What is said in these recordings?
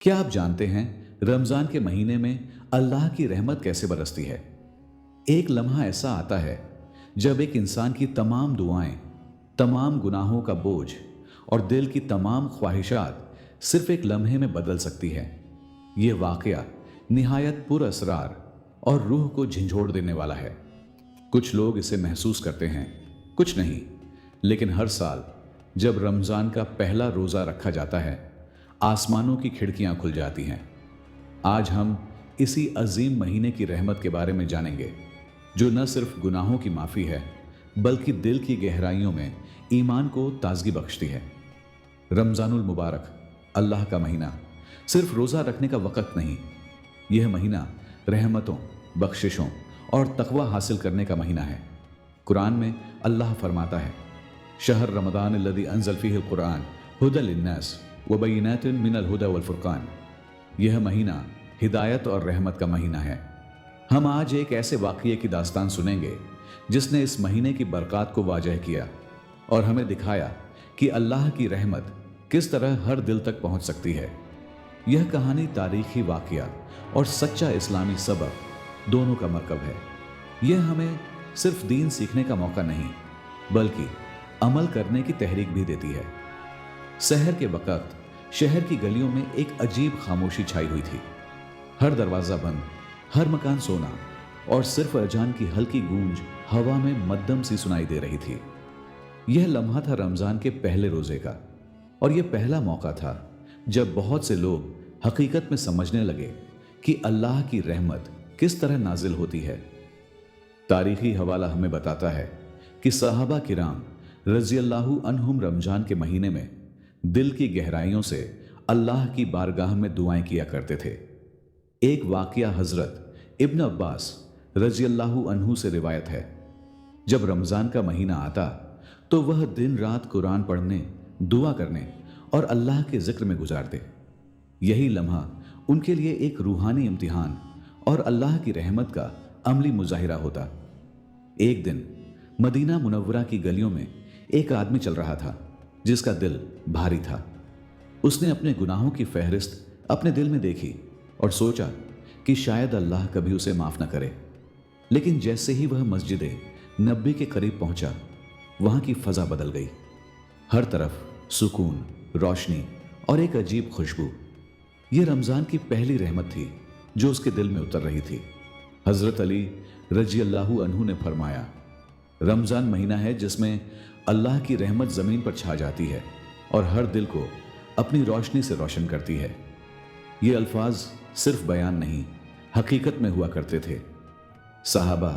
क्या आप जानते हैं रमजान के महीने में अल्लाह की रहमत कैसे बरसती है? एक लम्हा ऐसा आता है जब एक इंसान की तमाम दुआएं, तमाम गुनाहों का बोझ और दिल की तमाम ख्वाहिशात सिर्फ एक लम्हे में बदल सकती है। यह वाकया निहायत पुरअसरार और रूह को झंझोड़ देने वाला है। कुछ लोग इसे महसूस करते हैं, कुछ नहीं। लेकिन हर साल जब रमजान का पहला रोजा रखा जाता है, आसमानों की खिड़कियां खुल जाती हैं। आज हम इसी अजीम महीने की रहमत के बारे में जानेंगे, जो न सिर्फ गुनाहों की माफ़ी है बल्कि दिल की गहराइयों में ईमान को ताजगी बख्शती है। रमजानुल मुबारक, अल्लाह का महीना, सिर्फ रोज़ा रखने का वक़्त नहीं। यह महीना रहमतों, बख्शिशों और तकवा हासिल करने का महीना है। कुरान में अल्लाह फरमाता है, शहर रमदान अल्लज़ी अनज़ल फ़ीहिल कुरान हुदल लिन्नास व बय्यिनातिन मिनल हुदा वल फुरक़ान। यह महीना हिदायत और रहमत का महीना है। हम आज एक ऐसे वाक़ये की दास्तान सुनेंगे जिसने इस महीने की बरक़ात को वाज़ह किया और हमें दिखाया कि अल्लाह की रहमत किस तरह हर दिल तक पहुंच सकती है। यह कहानी तारीख़ी वाक़या और सच्चा इस्लामी सबक दोनों का मरकब है। यह हमें सिर्फ दीन सीखने का मौका नहीं बल्कि अमल करने की तहरीक भी देती है। सहर के वक़्त शहर की गलियों में एक अजीब खामोशी छाई हुई थी। हर दरवाज़ा बंद, हर मकान सोना और सिर्फ अजान की हल्की गूंज हवा में मध्यम सी सुनाई दे रही थी। यह लम्हा था रमज़ान के पहले रोज़े का, और यह पहला मौका था जब बहुत से लोग हकीकत में समझने लगे कि अल्लाह की रहमत किस तरह नाजिल होती है। तारीखी हवाला हमें बताता है कि सहाबा किराम रज़ियल्लाहु अन्हुम रमज़ान के महीने में दिल की गहराइयों से अल्लाह की बारगाह में दुआएं किया करते थे। एक वाक़या हज़रत इब्न अब्बास रज़ियल्लाहु अन्हु से रिवायत है। जब रमज़ान का महीना आता तो वह दिन रात कुरान पढ़ने, दुआ करने और अल्लाह के ज़िक्र में गुजारते। यही लम्हा उनके लिए एक रूहानी इम्तिहान और अल्लाह की रहमत का अमली मुजाहिरा होता। एक दिन मदीना मुनव्वरा की गलियों में एक आदमी चल रहा था जिसका दिल भारी था। उसने अपने गुनाहों की फहरिस्त अपने दिल में देखी और सोचा कि शायद अल्लाह कभी उसे माफ़ न करे। लेकिन जैसे ही वह मस्जिद नबी के करीब पहुंचा, वहां की फ़ज़ा बदल गई। हर तरफ सुकून, रोशनी और एक अजीब खुशबू। यह रमज़ान की पहली रहमत थी जो उसके दिल में उतर रही थी। हज़रत अली रज़ियल्लाहु अन्हु ने फरमाया, रमज़ान महीना है जिसमें अल्लाह की रहमत ज़मीन पर छा जाती है और हर दिल को अपनी रोशनी से रोशन करती है। ये अल्फाज सिर्फ बयान नहीं, हकीकत में हुआ करते थे। सहाबा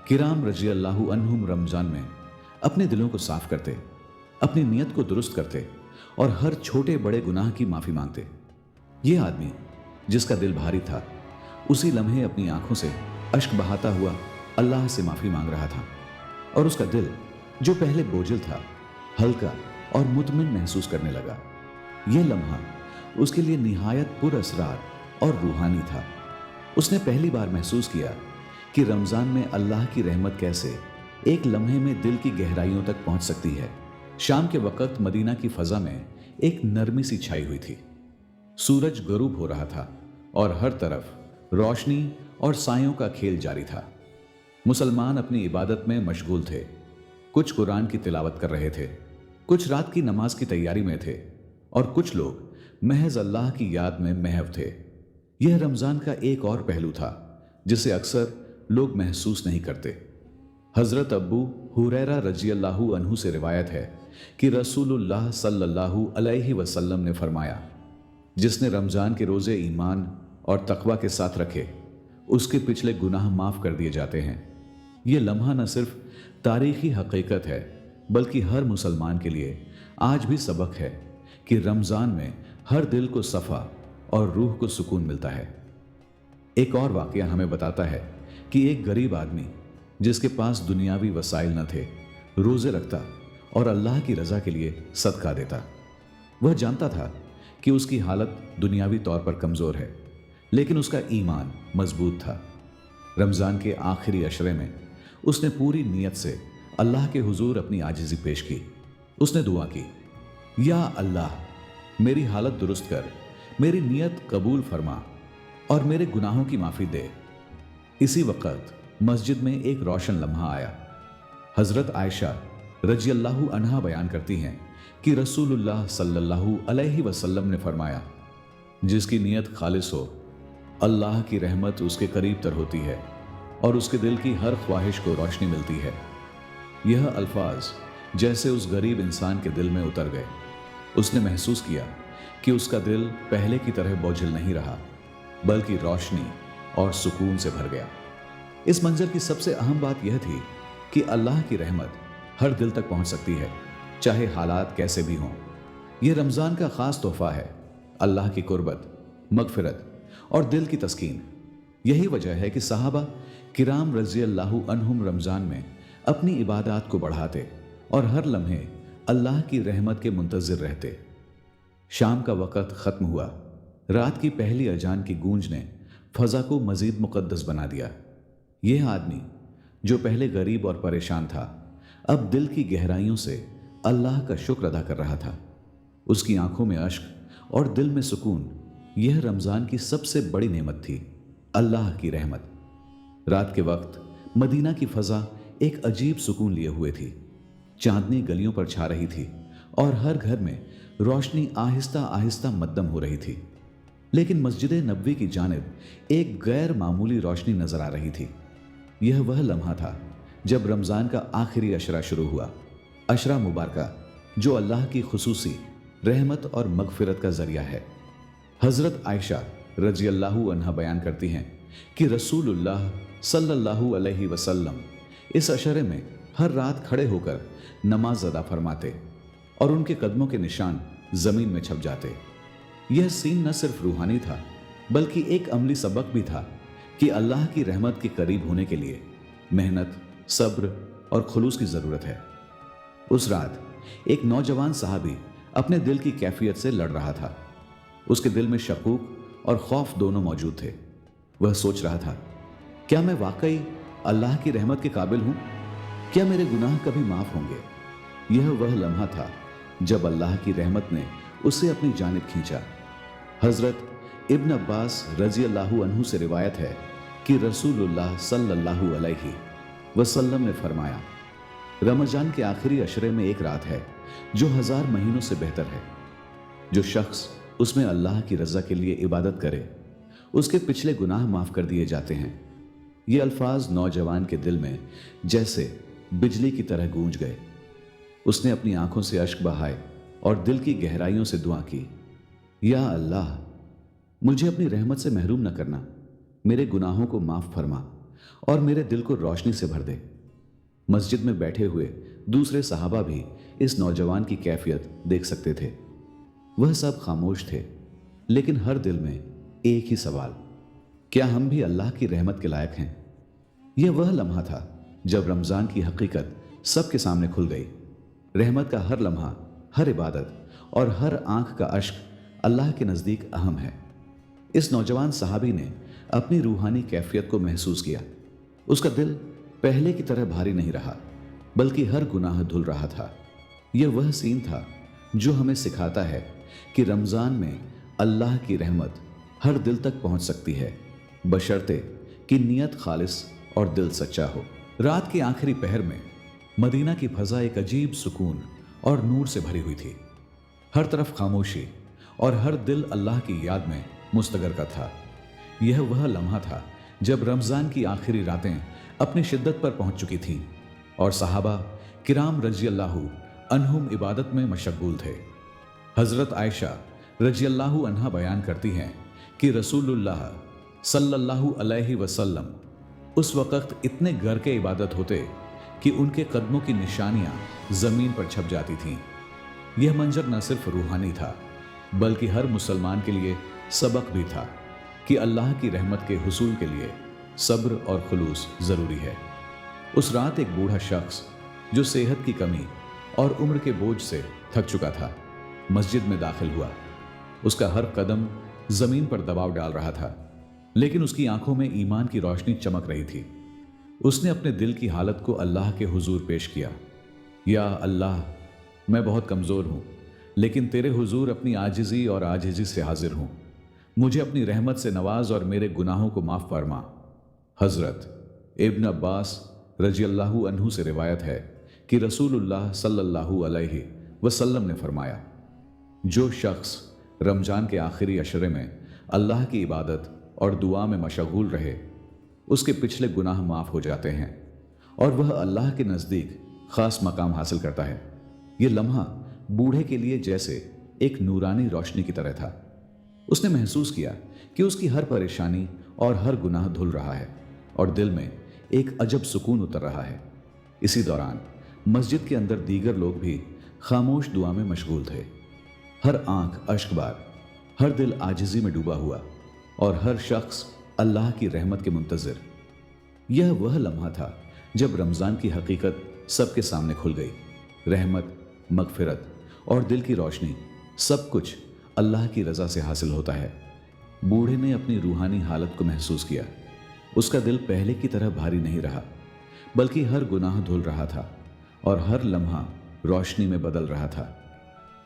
किराम रज़ियल्लाहु अन्हुम रमज़ान में अपने दिलों को साफ करते, अपनी नीयत को दुरुस्त करते और हर छोटे बड़े गुनाह की माफ़ी मांगते। ये आदमी जिसका दिल भारी था, उसी लम्हे अपनी आंखों से अश्क बहाता हुआ अल्लाह से माफ़ी मांग रहा था, और उसका दिल जो पहले बोझिल था, हल्का और मुतमिन महसूस करने लगा। यह लम्हा उसके लिए निहायत पुरअसरार और रूहानी था। उसने पहली बार महसूस किया कि रमज़ान में अल्लाह की रहमत कैसे एक लम्हे में दिल की गहराइयों तक पहुंच सकती है। शाम के वक़्त मदीना की फ़ज़ा में एक नरमी सी छाई हुई थी। सूरज गरूब हो रहा था और हर तरफ रोशनी और सायों का खेल जारी था। मुसलमान अपनी इबादत में मशगूल थे। कुछ कुरान की तिलावत कर रहे थे, कुछ रात की नमाज की तैयारी में थे और कुछ लोग महज अल्लाह की याद में महव थे। यह रमज़ान का एक और पहलू था जिसे अक्सर लोग महसूस नहीं करते। हज़रत अब्बू हुरैरा रज़ियल्लाहु अन्हु से रिवायत है कि रसूलुल्लाह सल्लल्लाहु अलैहि वसल्लम ने फरमाया, जिसने रमज़ान के रोज़े ईमान और तकवा के साथ रखे, उसके पिछले गुनाह माफ़ कर दिए जाते हैं। यह लम्हा न सिर्फ तारीख़ी हकीकत है बल्कि हर मुसलमान के लिए आज भी सबक है कि रमज़ान में हर दिल को सफ़ा और रूह को सुकून मिलता है। एक और वाक़या हमें बताता है कि एक गरीब आदमी जिसके पास दुनियावी वसाइल न थे, रोज़े रखता और अल्लाह की रज़ा के लिए सदका देता। वह जानता था कि उसकी हालत दुनियावी तौर पर कमज़ोर है, लेकिन उसका ईमान मजबूत था। रमज़ान के आखिरी अशरे में उसने पूरी नीयत से अल्लाह के हुजूर अपनी आजिज़ी पेश की। उसने दुआ की, या अल्लाह, मेरी हालत दुरुस्त कर, मेरी नियत कबूल फरमा और मेरे गुनाहों की माफी दे। इसी वक्त मस्जिद में एक रोशन लम्हा आया। हजरत आयशा रजी अल्लाहु अन्हा बयान करती हैं कि रसूलुल्लाह सल्लल्लाहु अलैहि वसल्लम ने फरमाया, जिसकी नियत खालिस हो, अल्लाह की रहमत उसके करीब तर होती है और उसके दिल की हर ख्वाहिश को रोशनी मिलती है। यह अल्फाज जैसे उस गरीब इंसान के दिल में उतर गए। उसने महसूस किया कि उसका दिल पहले की तरह बोझिल नहीं रहा, बल्कि रोशनी और सुकून से भर गया। इस मंजर की सबसे अहम बात यह थी कि अल्लाह की रहमत हर दिल तक पहुंच सकती है, चाहे हालात कैसे भी हों। यह रमज़ान का ख़ास तोहफा है, अल्लाह की कुर्बत, मगफिरत और दिल की तस्कीन। यही वजह है कि सहाबा किराम रज़ी अल्लाहु अन्हुम रमज़ान में अपनी इबादत को बढ़ाते और हर लम्हे अल्लाह की रहमत के मुंतज़िर रहते। शाम का वक़्त ख़त्म हुआ। रात की पहली अजान की गूंज ने फ़ज़ा को मज़ीद मुक़द्दस बना दिया। यह आदमी जो पहले गरीब और परेशान था, अब दिल की गहराइयों से अल्लाह का शुक्र अदा कर रहा था। उसकी आंखों में अश्क और दिल में सुकून। यह रमज़ान की सबसे बड़ी नेमत थी, अल्लाह की रहमत। रात के वक्त मदीना की फ़ज़ा एक अजीब सुकून लिए हुए थी। चांदनी गलियों पर छा रही थी और हर घर में रोशनी आहिस्ता आहिस्ता मद्दम हो रही थी। लेकिन मस्जिद नबवी की जानिब एक गैर मामूली रोशनी नजर आ रही थी। यह वह लम्हा था जब रमज़ान का आखिरी अशरा शुरू हुआ। अशरा मुबारका जो अल्लाह की खुसूसी रहमत और मगफिरत का जरिया है। हज़रत आयशा रजी अल्लाहु अन्हा बयान करती हैं कि रसूलुल्लाह सल्लल्लाहु अलैहि वसल्लम इस अशरे में हर रात खड़े होकर नमाज अदा फरमाते और उनके कदमों के निशान ज़मीन में छप जाते। यह सीन न सिर्फ रूहानी था, बल्कि एक अमली सबक भी था कि अल्लाह की रहमत के करीब होने के लिए मेहनत, सब्र और खुलूस की ज़रूरत है। उस रात एक नौजवान साहबी अपने दिल की कैफियत से लड़ रहा था। उसके दिल में शकूक और खौफ दोनों मौजूद थे। वह सोच रहा था, क्या मैं वाकई अल्लाह की रहमत के काबिल हूं? क्या मेरे गुनाह कभी माफ होंगे? यह वह लम्हा था जब अल्लाह की रहमत ने उसे अपनी जानिब खींचा। हजरत इब्न अब्बास रजी अल्लाहु अन्हु से रिवायत है कि रसूलुल्लाह सल्लल्लाहु अलैहि वसल्लम ने फरमाया, रमजान के आखिरी अशरे में एक रात है जो 1000 महीनों से बेहतर है। जो शख्स उसमें अल्लाह की रजा के लिए इबादत करे, उसके पिछले गुनाह माफ कर दिए जाते हैं। ये अल्फाज नौजवान के दिल में जैसे बिजली की तरह गूंज गए। उसने अपनी आंखों से अश्क बहाए और दिल की गहराइयों से दुआ की, या अल्लाह, मुझे अपनी रहमत से महरूम न करना, मेरे गुनाहों को माफ फरमा और मेरे दिल को रोशनी से भर दे। मस्जिद में बैठे हुए दूसरे सहाबा भी इस नौजवान की कैफियत देख सकते थे। वह सब खामोश थे, लेकिन हर दिल में एक ही सवाल, क्या हम भी अल्लाह की रहमत के लायक हैं? यह वह लम्हा था जब रमज़ान की हकीकत सबके सामने खुल गई। रहमत का हर लम्हा, हर इबादत और हर आंख का अश्क अल्लाह के नज़दीक अहम है। इस नौजवान सहाबी ने अपनी रूहानी कैफियत को महसूस किया। उसका दिल पहले की तरह भारी नहीं रहा, बल्कि हर गुनाह धुल रहा था। यह वह सीन था जो हमें सिखाता है कि रमज़ान में अल्लाह की रहमत हर दिल तक पहुंच सकती है, बशर्ते कि नीयत खालिस और दिल सच्चा हो। रात के आखिरी पहर में मदीना की फ़ज़ा एक अजीब सुकून और नूर से भरी हुई थी। हर तरफ खामोशी और हर दिल अल्लाह की याद में मुस्तगर का था। यह वह लम्हा था जब रमज़ान की आखिरी रातें अपनी शिद्दत पर पहुंच चुकी थीं और सहाबा किराम रजी अल्लाहु अन्हुम इबादत में मशगूल थे। हज़रत आयशा रजी अल्लाहु अन्हा बयान करती हैं कि रसूलुल्लाह सल्लल्लाहु अलैहि वसल्लम उस वक़्त इतने गर के इबादत होते कि उनके कदमों की निशानियां ज़मीन पर छप जाती थीं। यह मंजर न सिर्फ रूहानी था, बल्कि हर मुसलमान के लिए सबक भी था कि अल्लाह की रहमत के हुसूल के लिए सब्र और खुलूस ज़रूरी है। उस रात एक बूढ़ा शख्स जो सेहत की कमी और उम्र के बोझ से थक चुका था, मस्जिद में दाखिल हुआ। उसका हर कदम ज़मीन पर दबाव डाल रहा था, लेकिन उसकी आंखों में ईमान की रोशनी चमक रही थी। उसने अपने दिल की हालत को अल्लाह के हुजूर पेश किया, या अल्लाह, मैं बहुत कमज़ोर हूँ, लेकिन तेरे हुजूर अपनी आजिज़ी और आजिज़ी से हाजिर हूँ। मुझे अपनी रहमत से नवाज और मेरे गुनाहों को माफ फरमा। हजरत इब्न अब्बास रजी अल्लाहु अन्हु से रिवायत है कि रसूलुल्लाह सल्लल्लाहु अलैहि वसल्लम ने फरमाया, जो शख्स रमजान के आखिरी अशरे में अल्लाह की इबादत और दुआ में मशगूल रहे, उसके पिछले गुनाह माफ हो जाते हैं और वह अल्लाह के नज़दीक खास मकाम हासिल करता है। ये लम्हा बूढ़े के लिए जैसे एक नूरानी रोशनी की तरह था। उसने महसूस किया कि उसकी हर परेशानी और हर गुनाह धुल रहा है और दिल में एक अजब सुकून उतर रहा है। इसी दौरान मस्जिद के अंदर दीगर लोग भी खामोश दुआ में मशगूल थे। हर आंख अश्कबार, हर दिल आजिज़ी में डूबा हुआ और हर शख्स अल्लाह की रहमत के मुंतज़िर। यह वह लम्हा था जब रमज़ान की हकीकत सबके सामने खुल गई। रहमत, मगफिरत और दिल की रोशनी, सब कुछ अल्लाह की रज़ा से हासिल होता है। बूढ़े ने अपनी रूहानी हालत को महसूस किया। उसका दिल पहले की तरह भारी नहीं रहा, बल्कि हर गुनाह धुल रहा था और हर लम्हा रोशनी में बदल रहा था।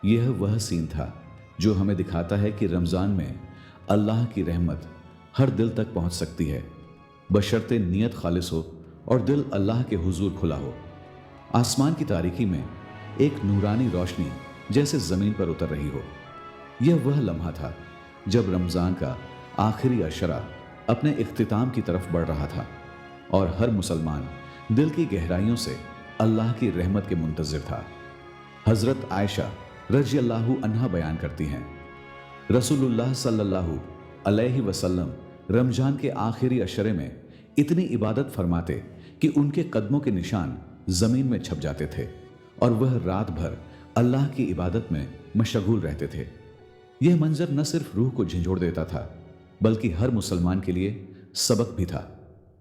यह वह सीन था जो हमें दिखाता है कि रमज़ान में अल्लाह की रहमत हर दिल तक पहुंच सकती है, बशर्ते नियत खालिस हो और दिल अल्लाह के हुजूर खुला हो। आसमान की तारीकी में एक नूरानी रोशनी जैसे ज़मीन पर उतर रही हो। यह वह लम्हा था जब रमज़ान का आखिरी अशरा अपने इख्तिताम की तरफ बढ़ रहा था और हर मुसलमान दिल की गहराइयों से अल्लाह की रहमत के मुंतज़िर था। हज़रत आयशा रज़ी अल्लाहु अन्हा बयान करती हैं, रसूलुल्लाह सल्लल्लाहु अलैहि वसल्लम रमज़ान के आखिरी अशरे में इतनी इबादत फरमाते कि उनके कदमों के निशान ज़मीन में छप जाते थे और वह रात भर अल्लाह की इबादत में मशगूल रहते थे। यह मंजर न सिर्फ रूह को झंझोड़ देता था, बल्कि हर मुसलमान के लिए सबक भी था।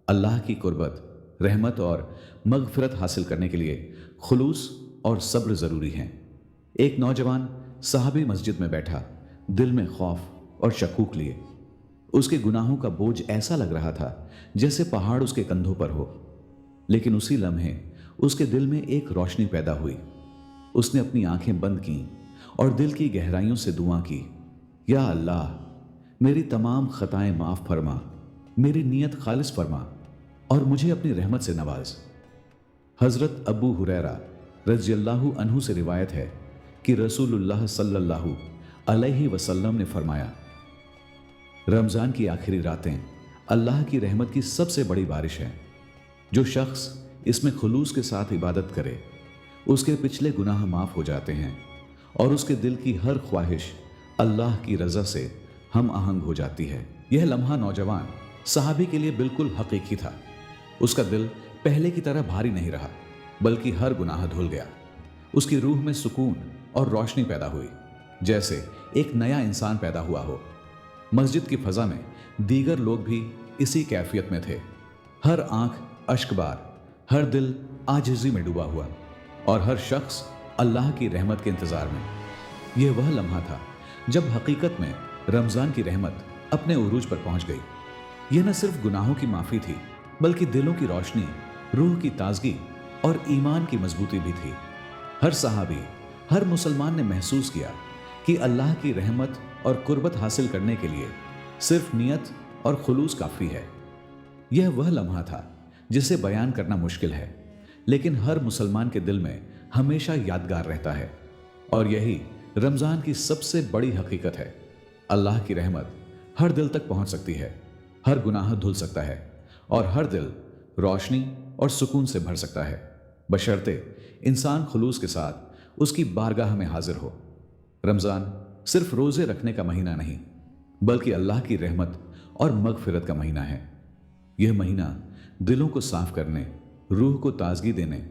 अल्लाह की कुर्बत, रहमत और मगफिरत हासिल करने के लिए खुलूस और सब्र ज़रूरी हैं। एक नौजवान साहबी मस्जिद में बैठा, दिल में खौफ और शकूक लिए। उसके गुनाहों का बोझ ऐसा लग रहा था जैसे पहाड़ उसके कंधों पर हो। लेकिन उसी लम्हे उसके दिल में एक रोशनी पैदा हुई। उसने अपनी आंखें बंद की और दिल की गहराइयों से दुआ की, या अल्लाह, मेरी तमाम खताएं माफ़ फरमा, मेरी नीयत खालिस फरमा और मुझे अपनी रहमत से नवाज। हज़रत अबू हुरैरा रज़ियल्लाहु अन्हु से रिवायत है कि रसूलुल्लाह सल्लल्लाहु अलैहि वसल्लम ने फरमाया, रमज़ान की आखिरी रातें अल्लाह की रहमत की सबसे बड़ी बारिश है। जो शख्स इसमें खुलूस के साथ इबादत करे, उसके पिछले गुनाह माफ़ हो जाते हैं और उसके दिल की हर ख्वाहिश अल्लाह की रज़ा से हम आहंग हो जाती है। यह लम्हा नौजवान सहाबी के लिए बिल्कुल हकीकी था। उसका दिल पहले की तरह भारी नहीं रहा, बल्कि हर गुनाह धुल गया। उसकी रूह में सुकून और रोशनी पैदा हुई, जैसे एक नया इंसान पैदा हुआ हो। मस्जिद की फ़ज़ा में दीगर लोग भी इसी कैफियत में थे। हर आंख अश्कबार, हर दिल आजिज़ी में डूबा हुआ और हर शख्स अल्लाह की रहमत के इंतज़ार में। यह वह लम्हा था जब हकीकत में रमज़ान की रहमत अपने उरूज पर पहुंच गई। यह न सिर्फ गुनाहों की माफ़ी थी, बल्कि दिलों की रोशनी, रूह की ताजगी और ईमान की मजबूती भी थी। हर सहाबी, हर मुसलमान ने महसूस किया कि अल्लाह की रहमत और कुर्बत हासिल करने के लिए सिर्फ नियत और खुलूस काफ़ी है। यह वह लम्हा था जिसे बयान करना मुश्किल है, लेकिन हर मुसलमान के दिल में हमेशा यादगार रहता है। और यही रमज़ान की सबसे बड़ी हकीकत है। अल्लाह की रहमत हर दिल तक पहुंच सकती है, हर गुनाह धुल सकता है और हर दिल रोशनी और सुकून से भर सकता है, बशर्ते इंसान खुलूस के साथ उसकी बारगाह में हाजिर हो। रमज़ान सिर्फ रोज़े रखने का महीना नहीं, बल्कि अल्लाह की रहमत और मगफिरत का महीना है। यह महीना दिलों को साफ करने, रूह को ताजगी देने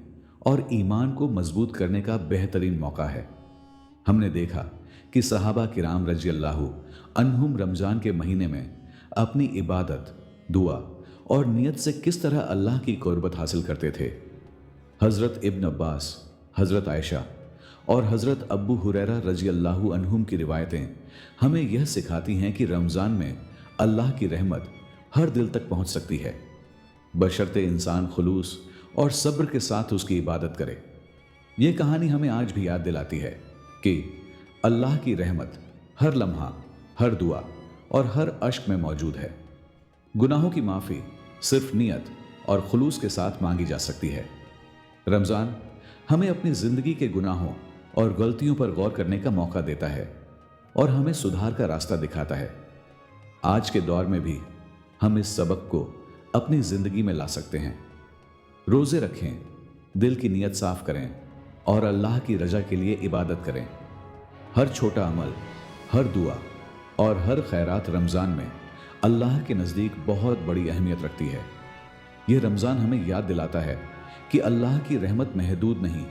और ईमान को मजबूत करने का बेहतरीन मौका है। हमने देखा कि सहाबा किराम रज़ी अल्लाहु अन्हुम रमज़ान के महीने में अपनी इबादत, दुआ और नियत से किस तरह अल्लाह की कुर्बत हासिल करते थे। हज़रत इब्न अब्बास, हज़रत आयशा और हज़रत अबू हुरैरा रज़ी अल्लाहु अन्हुम की रिवायतें हमें यह सिखाती हैं कि रमज़ान में अल्लाह की रहमत हर दिल तक पहुंच सकती है, बशर्ते इंसान खुलूस और सब्र के साथ उसकी इबादत करे। ये कहानी हमें आज भी याद दिलाती है कि अल्लाह की रहमत हर लम्हा, हर दुआ और हर अश्क में मौजूद है। गुनाहों की माफ़ी सिर्फ नियत और खुलूस के साथ मांगी जा सकती है। रमज़ान हमें अपनी ज़िंदगी के गुनाहों और गलतियों पर गौर करने का मौका देता है और हमें सुधार का रास्ता दिखाता है। आज के दौर में भी हम इस सबक को अपनी ज़िंदगी में ला सकते हैं। रोज़े रखें, दिल की नीयत साफ करें और अल्लाह की रजा के लिए इबादत करें। हर छोटा अमल, हर दुआ और हर खैरात रमज़ान में अल्लाह के नज़दीक बहुत बड़ी अहमियत रखती है। ये रमज़ान हमें याद दिलाता है कि अल्लाह की रहमत महदूद नहीं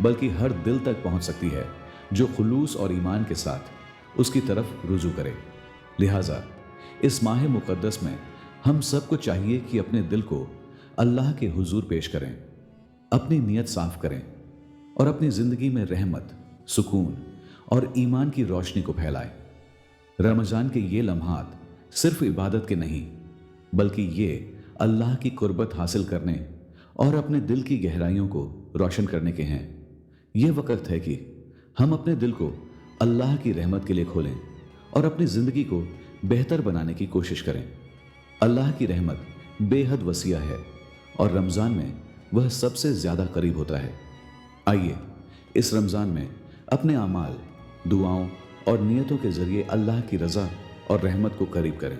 बल्कि हर दिल तक पहुंच सकती है जो खुलूस और ईमान के साथ उसकी तरफ रुजू करे। लिहाजा इस माह मुक़द्दस में हम सबको चाहिए कि अपने दिल को अल्लाह के हुजूर पेश करें, अपनी नीयत साफ करें और अपनी ज़िंदगी में रहमत, सुकून और ईमान की रोशनी को फैलाएं। रमज़ान के ये लम्हात सिर्फ इबादत के नहीं बल्कि ये अल्लाह की कुर्बत हासिल करने और अपने दिल की गहराइयों को रोशन करने के हैं। ये वक्त है कि हम अपने दिल को अल्लाह की रहमत के लिए खोलें और अपनी ज़िंदगी को बेहतर बनाने की कोशिश करें। अल्लाह की रहमत बेहद वसीआ है और रमज़ान में वह सबसे ज़्यादा करीब होता है। आइए इस रमज़ान में अपने आमाल, दुआओं और नियतों के ज़रिए अल्लाह की रज़ा और रहमत को करीब करें।